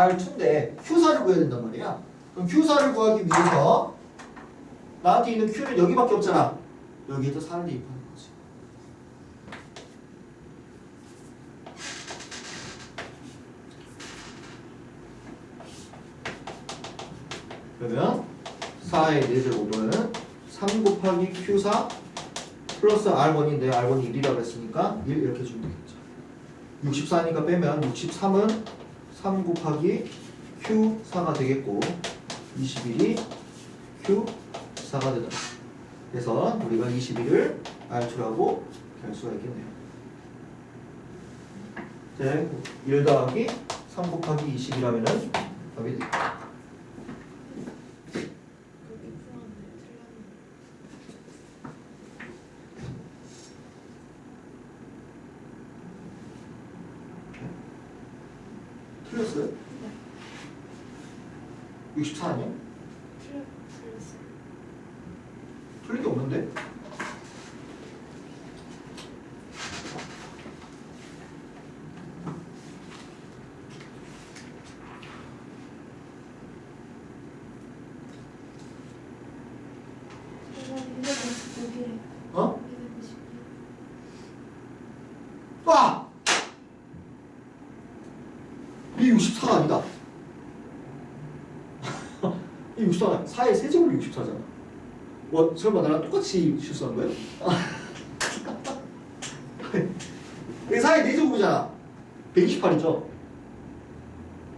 R2인데 Q사를 구해야 된단 말이야. 그럼 Q사를 구하기 위해서 나한테 있는 Q는 여기밖에 없잖아. 여기에다 4를 대입하는 거지. 그러면 4의 4제곱은 3 곱하기 Q4 플러스 R1인데 R1이 1이라고 했으니까 1 이렇게 주면 되겠죠. 64니까 빼면 63은 3 곱하기 Q4가 되겠고 21이 Q4가 되다. 그래서 우리가 21을 R2라고 할 수가 있겠네요. 네, 1 더하기 3 곱하기 20이라면은 답이 되겠다. 틀렸어요? 네. 64 아니야? 틀렸어요. 틀린 게 없는데? 제가 296이래요. 어? 296. 와! 이 64가 아니다. 이 64가 4의 세제곱이 64잖아. 뭐 설마 나랑 똑같이 실수한 거예요? 이게 4의 4제곱이잖아. 128이죠?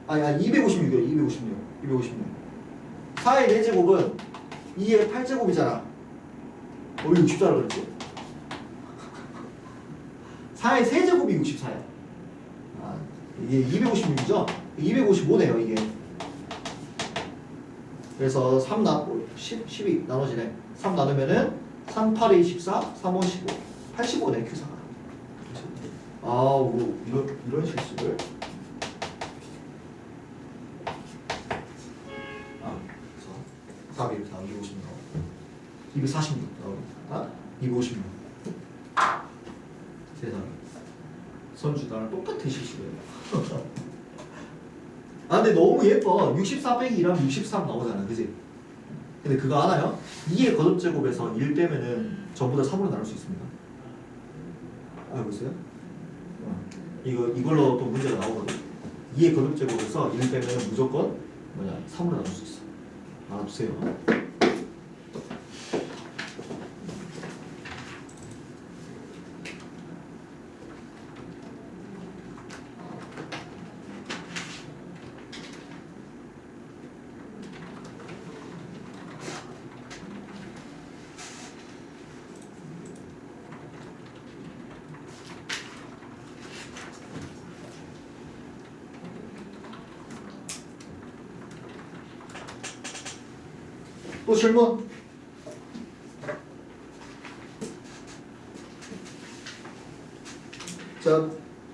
아니 256이에요. 256. 4의 4제곱은 2의 8제곱이잖아. 왜 64라고 그랬지? 4의 세제곱이 64야. 아, 이게 256이죠? 255네요, 이게. 그래서 12 나눠지네. 3 나누면은 3, 8에 24, 3, 5, 15. 85네, Q사가. 아, 이런 실수를. 그래서 답이 이렇게 나오고 256. 246 나오니까 256. 세상에. 선주 나랑 똑같은 실수예요. 아 근데 너무 예뻐. 64 빼기 2라면 63 나오잖아, 그지? 근데 그거 알아요? 2의 거듭제곱에서 1 빼면은 전부 다 3으로 나눌 수 있습니다. 알고 있어요? 이걸로 또 문제가 나오거든. 2의 거듭제곱에서 1 빼면 무조건 3으로 나눌 수 있어. 알아두세요. 또 질문? 자,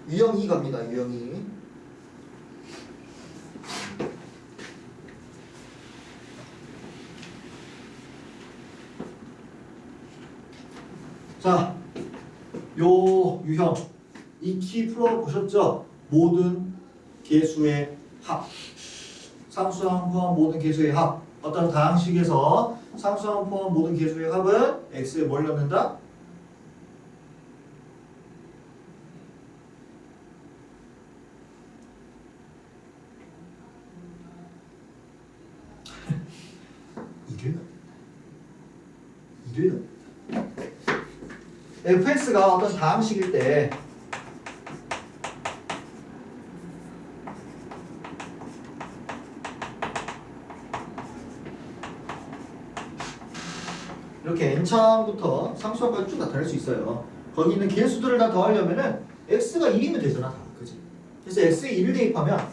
유형 2 갑니다. 유형 2. 자, 요 유형 익히 풀어보셨죠? 모든 개수의 합. 상수항 포함 모든 개수의 합. 어떤 다항식에서 상수항 포함 모든 개수의 합은 x에 뭘 넣는다? 이래는 fx가 어떤 다항식일 때 이렇게 n차부터 상수항까지 쭉 나타낼 수 있어요. 거기 있는 개수들을 다 더하려면은 x가 1이면 되잖아, 다. 그지? 그래서 x에 1을 대입하면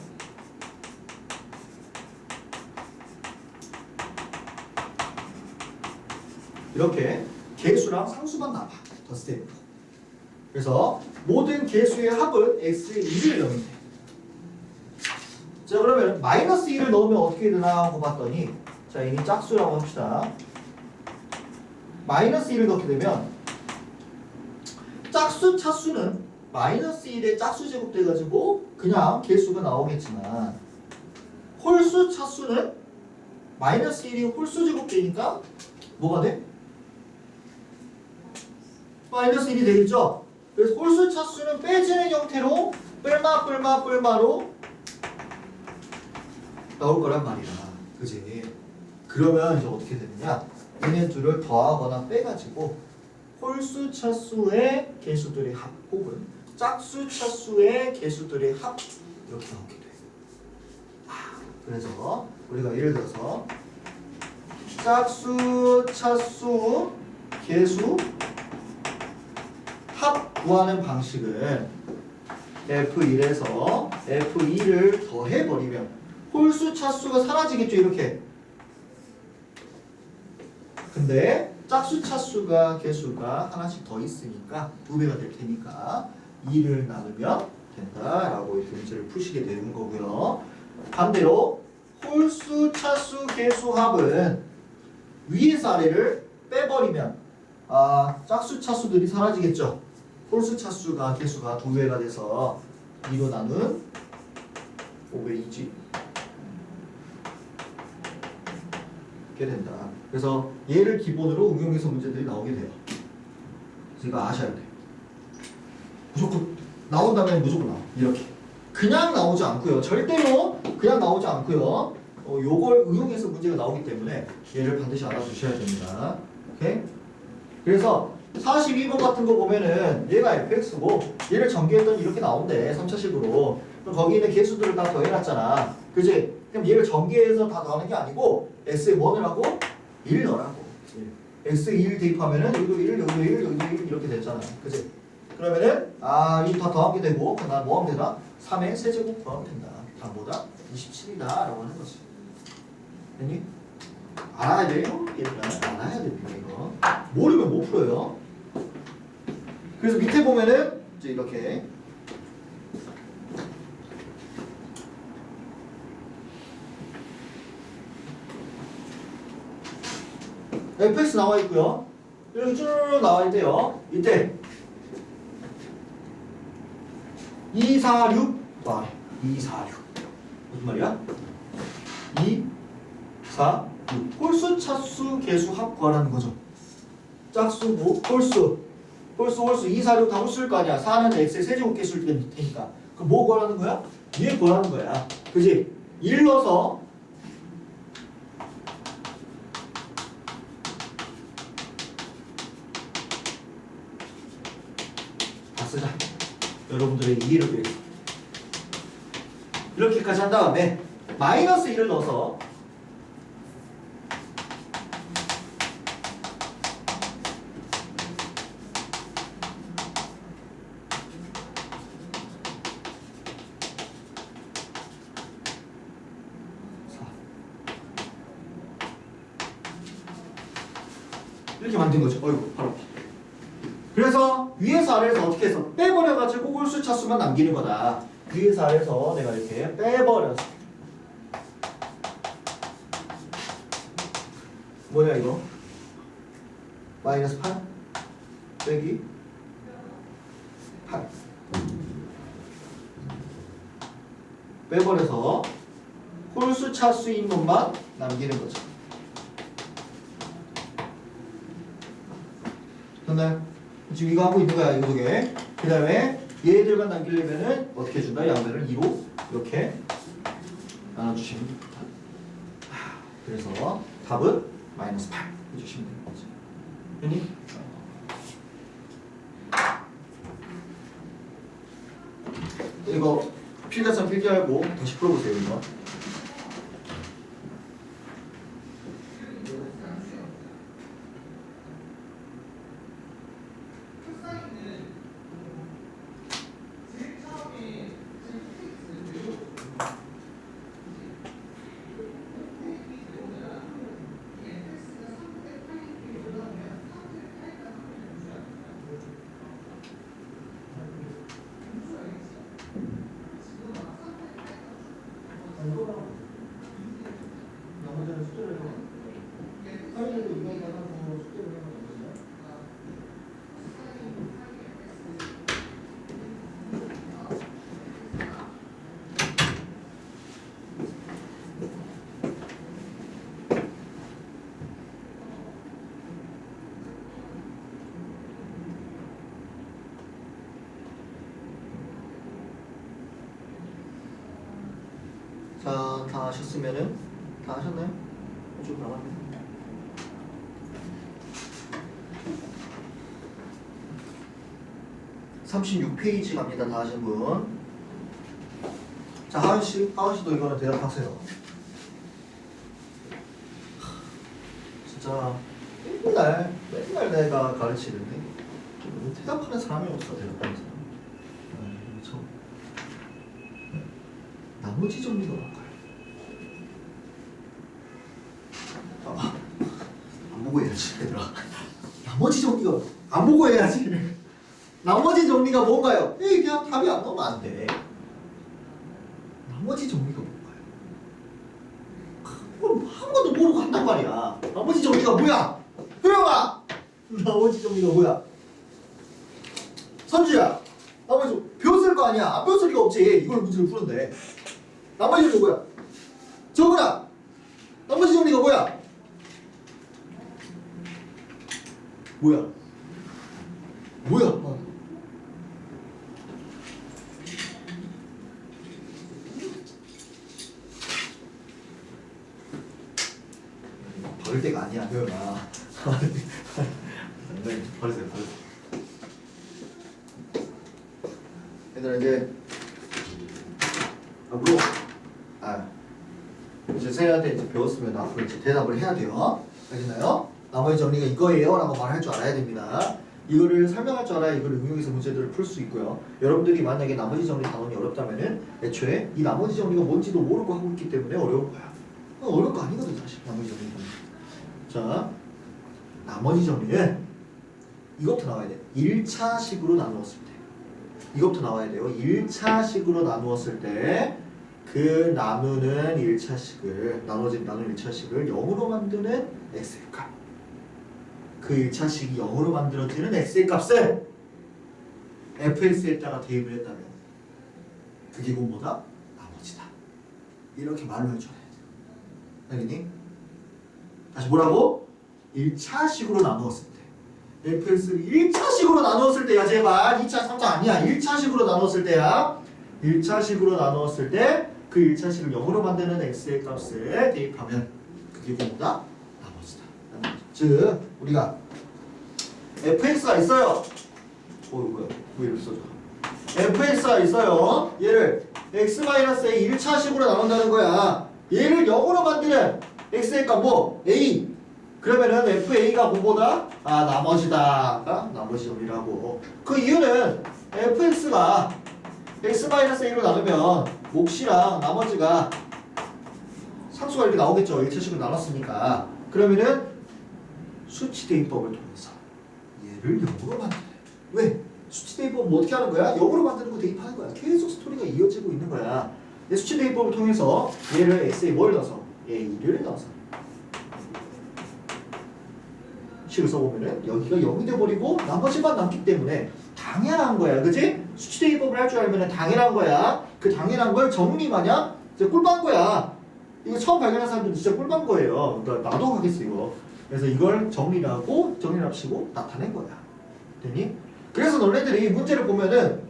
이렇게 개수랑 상수만 나와. 더 스텝으로. 그래서 모든 개수의 합은 x에 1을 넣으면 돼. 자, 그러면 마이너스 1을 넣으면 어떻게 되나 하고 봤더니, 자, 이미 짝수라고 합시다. 마이너스 1을 넣게 되면 짝수 차수는 마이너스 1의 짝수 제곱 돼가지고 그냥 개수가 나오겠지만 홀수 차수는 마이너스 1이 홀수 제곱되니까 뭐가 돼? 마이너스 1이 되겠죠? 그래서 홀수 차수는 빼지는 형태로 뿔마로 나올 거란 말이야. 그지? 그러면 이제 어떻게 되느냐? 얘네 둘을 더하거나 빼가지고 홀수 차수의 개수들의 합 혹은 짝수 차수의 개수들의 합 이렇게 나오게 돼. 그래서 우리가 예를 들어서 짝수 차수 개수 합 구하는 방식은 F1에서 F2를 더해버리면 홀수 차수가 사라지겠죠 이렇게. 근데 짝수 차수가 개수가 하나씩 더 있으니까 2배가 될 테니까 2를 나누면 된다라고 이렇게 문제를 푸시게 되는 거고요. 반대로 홀수 차수 개수 합은 위에서 아래를 빼버리면 짝수 차수들이 사라지겠죠. 홀수 차수가 개수가 2배가 돼서 2로 나눈 5배이지. 이렇게 된다. 그래서 얘를 기본으로 응용해서 문제들이 나오게 돼요. 그래서 이거 아셔야 돼요. 무조건 나온다면 무조건 나와. 이렇게. 그냥 나오지 않고요. 절대로 그냥 나오지 않고요. 요걸 응용해서 문제가 나오기 때문에 얘를 반드시 알아두셔야 됩니다. 오케이? 그래서 42번 같은 거 보면은 얘가 fx고 얘를 전개했더니 이렇게 나온대. 3차식으로. 그럼 거기 있는 개수들을 다 더해놨잖아. 그지? 그럼 얘를 전개해서 다 더하는 게 아니고 x에 뭐 넣으라고? 1 넣으라고. x에 1 대입하면은 여기도 1, 여기도 1, 여기도 1 이렇게 됐잖아. 그지? 그러면은 이거 다 더하게 되고 그다음 뭐 하면 되나? 3의 세제곱 구하면 된다. 다음보다 27이다 라고 하는 거지. 됐니? 알아야 돼요? 얘들아 알아야 됩니다 이거. 모르면 못 풀어요. 그래서 밑에 보면은 이제 이렇게 fx 나와 있고요. 이렇게 쭉 나와 있대요. 이때 246 말해. 246 무슨 말이야? 2, 4, 6 홀수 차수 개수 합 구하라는 거죠. 짝수고 홀수 2, 4, 6 다 홀수일 거 아니야. 4는 x의 세제곱 개수일 테니까. 그럼 뭐 구하라는 거야? 얘 구하라는 거야. 그지? 1 넣어서 다 쓰자. 여러분들의 이해를 위해서. 이렇게까지 한 다음에 마이너스 1을 넣어서 이렇게 만든 거죠. 어이구, 바로. 그래서 위에서 아래에서 어떻게 해서 빼버려가지고 홀수 차수만 남기는 거다. 위에서 아래에서 내가 이렇게 빼버려서 뭐냐 이거? 마이너스 8 빼기 8 빼버려서 홀수 차수인 것만 남기는 거죠. 됐나요? 지금 이거 하고 있는 거야 이거 두 개. 그 다음에 얘들만 남기려면은 어떻게 해준다? 양변을 2로 이렇게 나눠주시면 됩니다. 그래서 답은 마이너스 8 해주시면 되는 거죠. 됐니? 이거 필기한 필기하고 다시 풀어보세요 이거. 자, 다 하셨으면은 다 하셨나요? 좀 나갔네. 36페이지 갑니다. 다 하신 분. 자, 하은 씨도 이거는 대답하세요. 진짜 맨날 내가 가르치는데 대답하는 사람이 없어. 대답하는 사람. 참. 나머지 정리가 뭘까요? 안 보고 해야지, 얘들아. 나머지 정리가 안 보고 해야지. 나머지 정리가 뭔가요? 에이, 그냥 답이 안 나오면 안 돼. 나머지 정리가 뭔가요? 그걸 아무것도 모르고 한단 말이야. 나머지 정리가 뭐야? 효영아! 나머지 정리가 뭐야? 선주야! 나머지 배웠을 거 아니야? 안 배웠을 리가 없지. 이걸 문제를 푸는데. 나머지 정리가 뭐야? 정훈아! 나머지 정리가 뭐야? 뭐야? 버릴 때가 아니야, 효영아. 네, 버리세요. 얘들아, 이제 앞으로 이제 선생님한테 이제 배웠으면 앞으로 이제 대답을 해야 돼요. 아시나요? 나머지 정리가 이거예요 라고 말할 줄 알아야 됩니다. 이거를 설명할 줄 알아야 이걸 응용해서 문제들을 풀 수 있고요. 여러분들이 만약에 나머지 정리 단원이 어렵다면은 애초에 이 나머지 정리가 뭔지도 모르고 하고 있기 때문에 어려운 거야. 어려운 거 아니거든 사실 나머지 정리는. 자, 나머지 정리는 이것부터 나와야 돼. 1차식으로 나누었을 때. 이것부터 나와야 돼요. 1차식으로 나누었을 때 그 나누는 1차식을 나눈 1차식을 0으로 만드는 x의 값. 그 1차식이 0으로 만들어지는 x의 값을 fx에다가 대입을 했다면 그게 뭐다? 나머지다. 이렇게 말로 해줘야 돼. 알겠니? 다시 뭐라고? 1차식으로 나누었을 때 fx를 1차식으로 나누었을 때야 제발 2차 3차 아니야 1차식으로 나누었을 때야 1차식으로 나누었을 때 그 1차식을 0으로 만드는 x의 값을 대입하면 그게 뭐다? 나머지다. 즉 우리가 fx가 있어요. 뭐야 왜 이렇게 써져? fx가 있어요. 얘를 x-a의 1차식으로 나눈다는 거야. 얘를 0으로 만드는 x의 값 뭐? a. 그러면은 fa가 뭐보다? 나머지다. 나머지 점이라고. 그 이유는 fx가 x-a로 나누면 몫이랑 나머지가 상수가 이렇게 나오겠죠. 1차식으로 나눴으니까. 그러면은 수치 대입법을 통해서 얘를 0으로 만드네. 왜? 수치 대입법은 뭐 어떻게 하는 거야? 0으로 만드는 거 대입하는 거야. 계속 스토리가 이어지고 있는 거야. 수치 대입법을 통해서 얘를 x에 뭘 넣어서? a를 넣어서 식을 써보면은 여기가 0이 돼버리고 나머지만 남기 때문에 당연한 거야. 그치? 수치 대입법을 할 줄 알면 당연한 거야. 그 당연한 걸 정리마냥 진짜 꿀빤 거야. 이거 처음 발견한 사람들은 진짜 꿀빤 거예요. 그러니까 나도 하겠어 이거. 그래서 이걸 정리하고 정리를 합치고 나타낸 거야. 됐니? 그래서 너네들이 문제를 보면은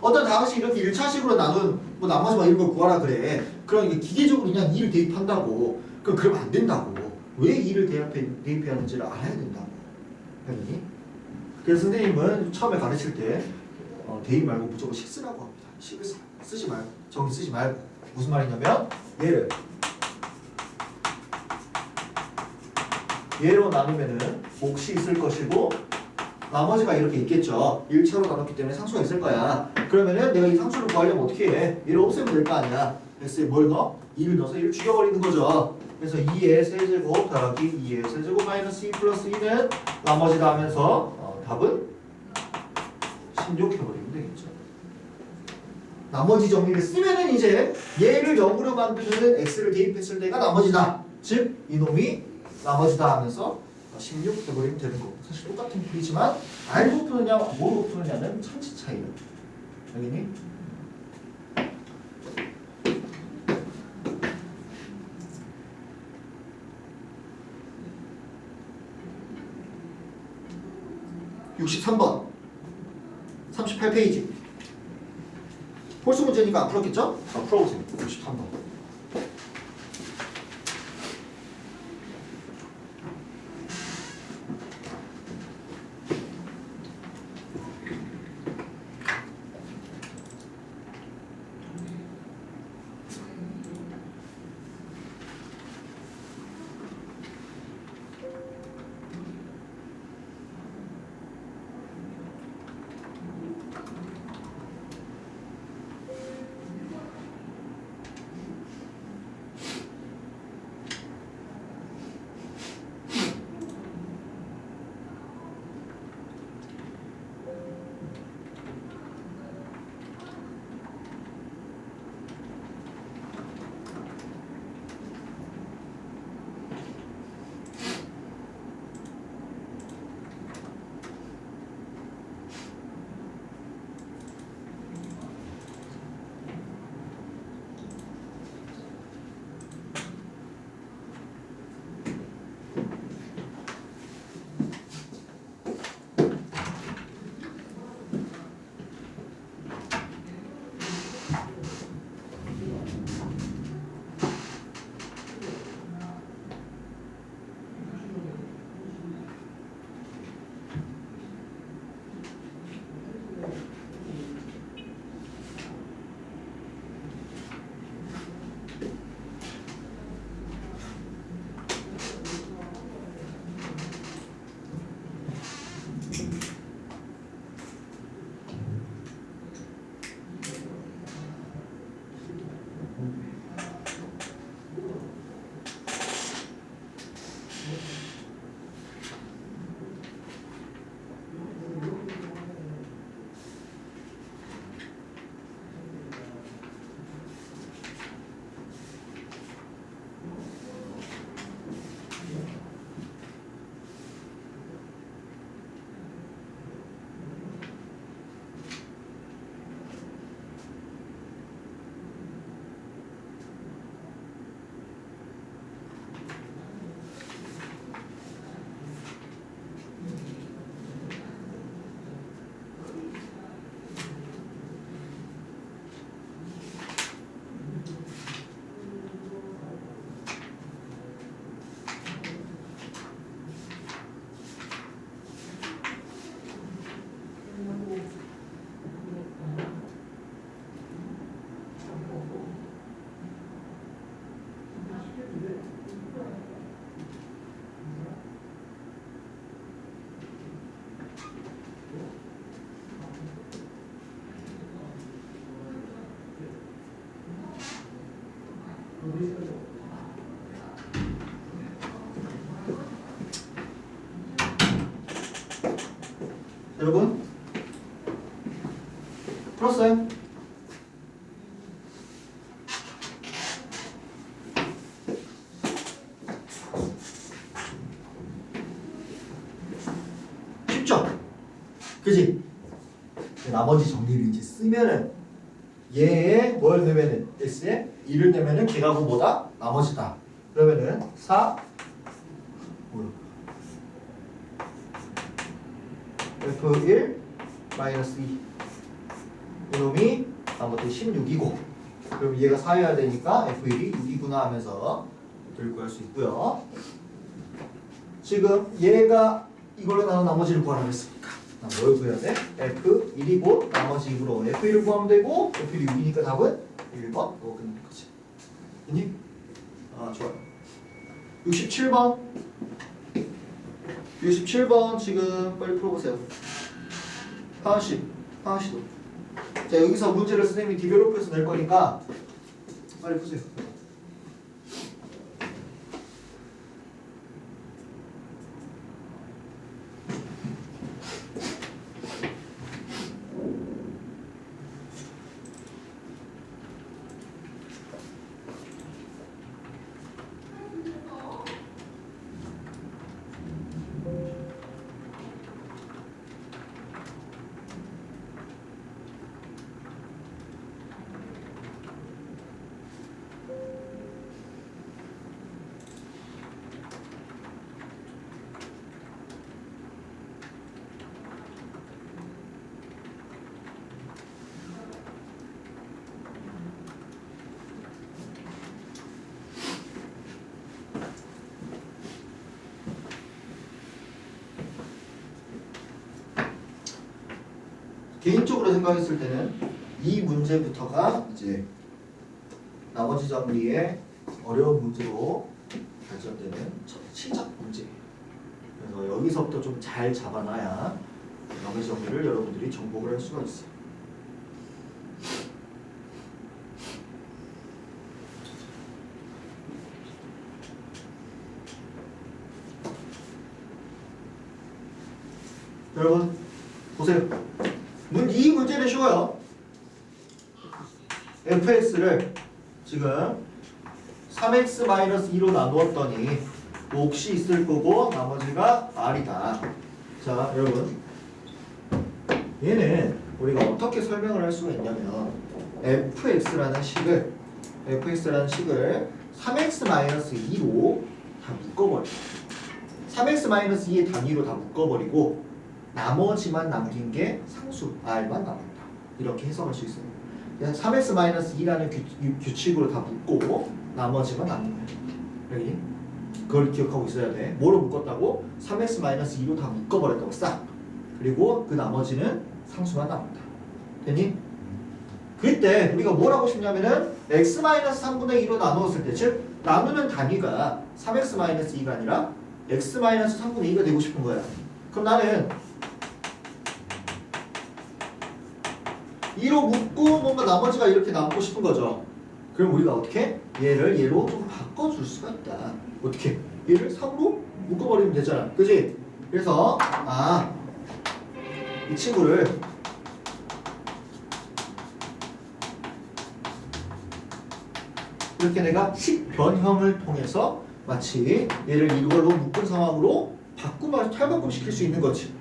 어떤 다항식 이렇게 1차식으로 나눈 뭐 나머지만 이런 걸 구하라 그래. 그러니까 기계적으로 그냥 2를 대입한다고. 그러면 안 된다고. 왜 2를 대입해야 하는지를 알아야 된다고. 됐니? 그래서 선생님은 처음에 가르칠 때 대입 말고 무조건 식 쓰라고 합니다. 식을 쓰지 말고 정리 쓰지 말고 무슨 말이냐면 얘로 나누면은 몫이 있을 것이고 나머지가 이렇게 있겠죠. 1차로 나눴기 때문에 상수가 있을 거야. 그러면은 내가 이 상수를 구하려면 어떻게 해? 얘를 없애면 될 거 아니야. x에 뭘 넣어? 2를 넣어서 1을 죽여버리는 거죠. 그래서 2의 세제곱 더하기 2의 세제곱 마이너스 2 플러스 2는 나머지다 하면서 답은 16 해버리면 되겠죠. 나머지 정리를 쓰면은 이제 얘를 0으로 만드는 x를 대입했을 때가 나머지다. 즉 이놈이 나머지다 하면서 16 해버리면 되는 거고. 사실 똑같은 풀이지만 알고 푸느냐 모르고 푸느냐는 천지 차이다. 알겠니? (63번) 38페이지 홀수 문제니까 안 풀었겠죠? 풀어보세요. 63번 여러분 풀었어요? 쉽죠? 그지? 나머지 정리를 이제 쓰면은 얘에 뭘 넣으면은 S에 2를 넣으면은 걔가 그보다 나머지다. 그러면은 4 뭐야? F1 마이너스 2 이놈이 나머지 16이고 그럼 얘가 4여야 되니까 F1이 6이구나 하면서 들고 할 수 있고요. 지금 얘가 이걸로 나눈 나머지를 구하라고 했으니까 뭘 구해야 돼? F1이고 나머지 2으로 F1을 구하면 되고 F1이 6이니까 답은 1번 끝나는 거지. 됐니? 아 좋아요. 67번 67번 지금 빨리 풀어보세요. 하나씩 자 여기서 문제를 선생님이 디벨롭해서 낼 거니까 빨리 푸세요. 개인적으로 생각했을 때는 이 문제부터가 이제 나머지 정리의 어려운 문제로 발전되는 첫 시작 문제예요. 그래서 여기서부터 좀 잘 잡아놔야 나머지 정리를 여러분들이 정복을 할 수가 있어요. 여러분 보세요. 이 문제는 쉬워요. fx를 지금 3x-2로 나누었더니 몫이 있을 거고 나머지가 r이다. 자 여러분 얘는 우리가 어떻게 설명을 할 수가 있냐면 fx라는 식을 3x-2로 다 묶어버려. 3x-2의 단위로 다 묶어버리고 나머지만 남긴 게 상수 r만 남았다. 이렇게 해석할 수 있어요. 3x-2라는 규칙으로 다 묶고 나머지만 남는 거야. 여기 그걸 기억하고 있어야 돼. 뭐로 묶었다고? 3x-2로 다 묶어버렸다고 싹. 그리고 그 나머지는 상수만 남았다. 됐니? 그때 우리가 뭘 하고 싶냐면은 x-3분의 2로 나누었을 때 즉 나누는 단위가 3x-2가 아니라 x-3분의 2가 되고 싶은 거야. 그럼 나는 2로 묶고 뭔가 나머지가 이렇게 남고 싶은 거죠. 그럼 우리가 어떻게? 얘를 얘로 좀 바꿔줄 수가 있다. 어떻게? 얘를 3로 묶어버리면 되잖아. 그지? 그래서 이 친구를 이렇게 내가 식변형을 통해서 마치 얘를 이걸로 묶은 상황으로 탈바꿈 시킬 수 있는 거지.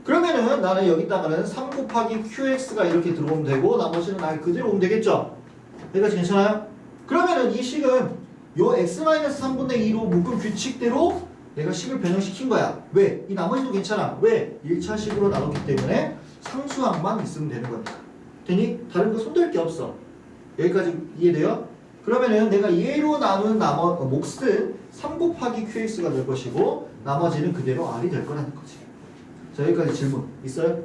그러면은 나는 여기다가는 3 곱하기 qx가 이렇게 들어오면 되고 나머지는 아예 그대로 오면 되겠죠? 여기까지 괜찮아요? 그러면은 이 식은 요 x-3분의 2로 묶은 규칙대로 내가 식을 변형시킨 거야. 왜? 이 나머지도 괜찮아. 왜? 1차식으로 나눴기 때문에 상수항만 있으면 되는 거니까. 되니? 다른 거 손댈 게 없어. 여기까지 이해돼요? 그러면은 내가 얘로 나눈 몫은 3 곱하기 qx가 될 것이고 나머지는 그대로 r이 될 거라는 거지. 자 여기까지 질문 있어요?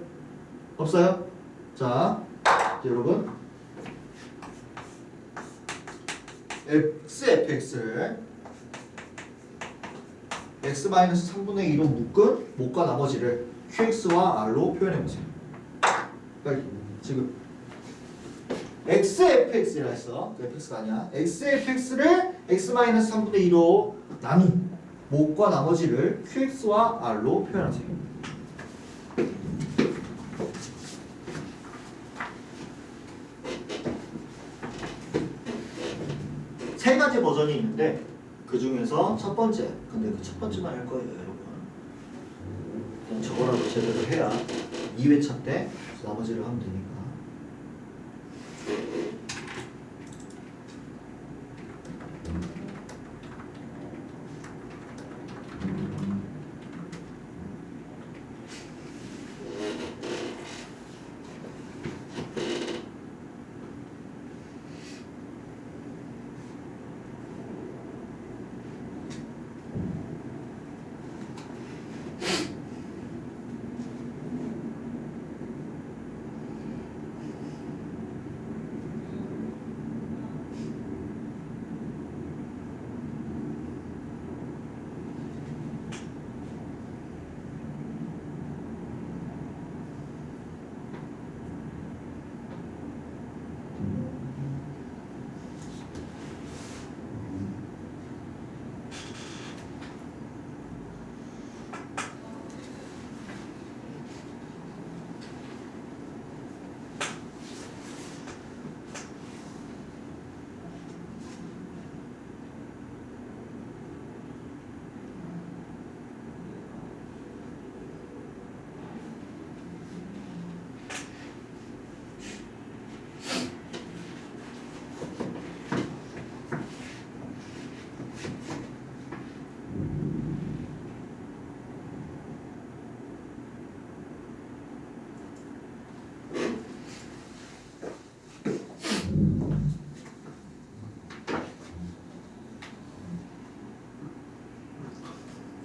없어요? 자 여러분 xfx를 x-3분의 2로 묶은 몫과 나머지를 qx와 r로 표현해보세요. 빨리 지금 xfx라 했어. fx가 아니야. xfx를 x-3분의 2로 나눈 목과 나머지를 qx와 r로 표현하세요. 세 가지 버전이 있는데 그 중에서 첫 번째, 근데 그 첫 번째만 할 거예요, 여러분. 그냥 저거라도 제대로 해야 2회차 때 나머지를 하면 되니까.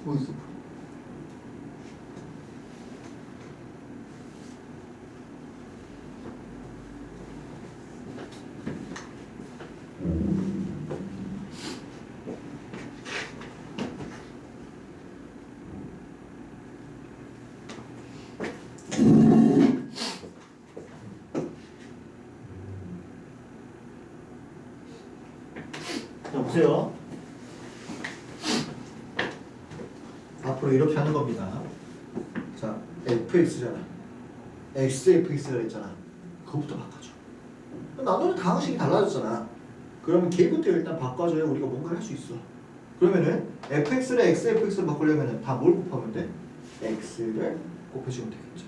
어딨어? 자, 보세요. 앞으로 이렇게 하는 겁니다. 자, fx잖아. xfx가 있잖아. 그거부터 바꿔줘. 나누는 다항식이 달라졌잖아. 그러면 걔부터 일단 바꿔줘야 우리가 뭔가를 할 수 있어. 그러면은 fx를 xfx로 바꾸려면은 다 뭘 곱하면 돼? x를 곱해주면 되겠죠.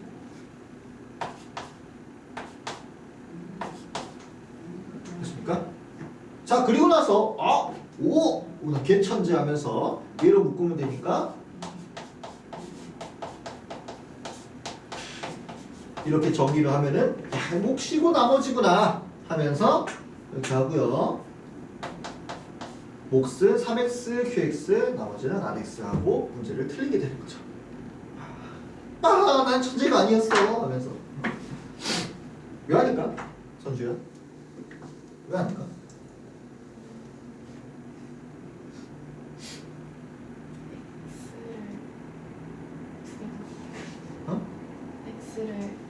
됐습니까? 자, 그리고 나서 나 개천재 하면서 얘로 묶으면 되니까 이렇게 정리를 하면은 몫이고 나머지구나 하면서 이렇게 하고요. 몫은 3x, qx, 나머지는 rx 하고 문제를 틀리게 되는 거죠. 난 천재가 아니었어 하면서. 왜 아닐까? 선주야? 왜 아닐까? X를 모르겠어요.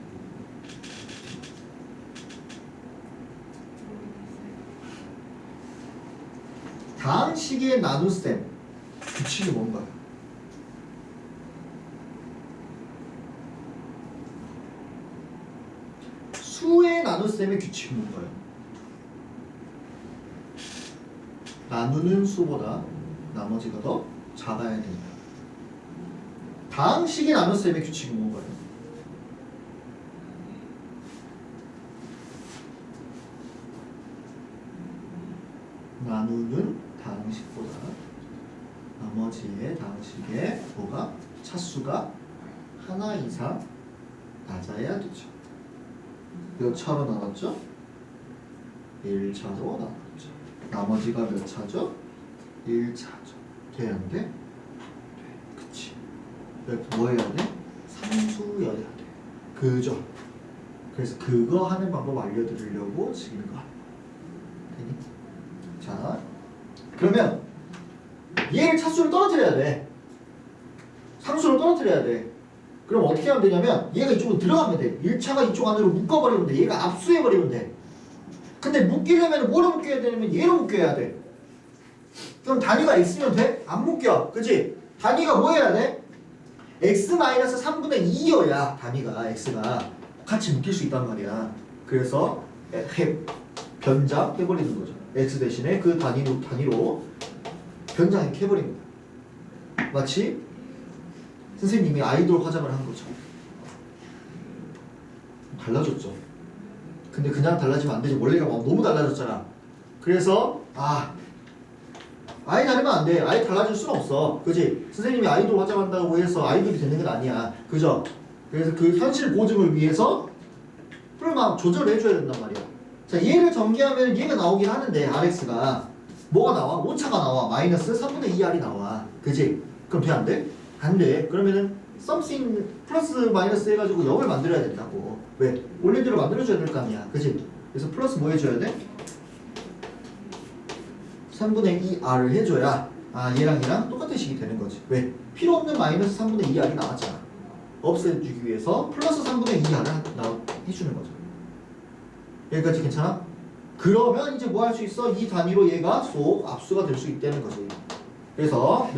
다항식의 나눗셈 규칙이 뭔가요? 수의 나눗셈의 규칙이 뭔가요? 나누는 수보다 나머지가 더 작아야 된다. 다항식의 나눗셈의 규칙이 뭔가요? 나누는 다항식보다 나머지의 다항식의 뭐가 차수가 하나 이상 낮아야 되죠. 몇 차로 나눴죠? 1차로 나눴죠. 나머지가 몇 차죠? 1차죠. 돼야 안 돼? 돼. 그치. 뭐 해야 돼? 상수여야 돼. 그죠? 그래서 그거 하는 방법 알려드리려고 지금 이거 되니? 자, 그러면 얘를 차수를 떨어뜨려야 돼. 상수를 떨어뜨려야 돼. 그럼 어떻게 하면 되냐면 얘가 이쪽으로 들어가면 돼. 1차가 이쪽 안으로 묶어버리면 돼. 얘가 압수해버리면 돼. 근데 묶이려면 뭐로 묶여야 되냐면 얘로 묶여야 돼. 그럼 단위가 x면 돼? 안 묶여. 그치? 단위가 뭐 해야 돼? x-3분의 2여야 단위가 x가 같이 묶일 수 있단 말이야. 그래서 변장해버리는 거죠. x 대신에 그 단위로 변장해버립니다. 마치 선생님이 아이돌 화장을 한 거죠. 달라졌죠. 근데 그냥 달라지면 안 되지. 원래가 너무 달라졌잖아. 그래서 아예 다르면 안 돼. 아예 달라질 수는 없어. 그지? 선생님이 아이돌 화장한다고 해서 아이돌이 되는 건 아니야. 그죠? 그래서 그 현실 보증을 위해서 풀만 조절해줘야 된단 말이야. 자, 얘를 전개하면 얘가 나오긴 하는데 RX가 뭐가 나와? 오차가 나와. 마이너스 3분의 2R이 나와. 그지? 그럼 돼? 안 돼? 안 돼. 그러면은 something 플러스 마이너스 해가지고 0을 만들어야 된다고. 왜? 원래 대로 만들어줘야 될 거 아니야. 그지? 그래서 플러스 뭐 해줘야 돼? 3분의 2R을 해줘야 얘랑 얘랑 똑같은 식이 되는 거지. 왜? 필요 없는 마이너스 3분의 2R이 나왔잖아. 없애주기 위해서 플러스 3분의 2R을 해주는 거죠. 여기까지 괜찮아? 그러면 이제 뭐 할 수 있어? 이 단위로 얘가 쏙 압수가 될 수 있다는 거지. 그래서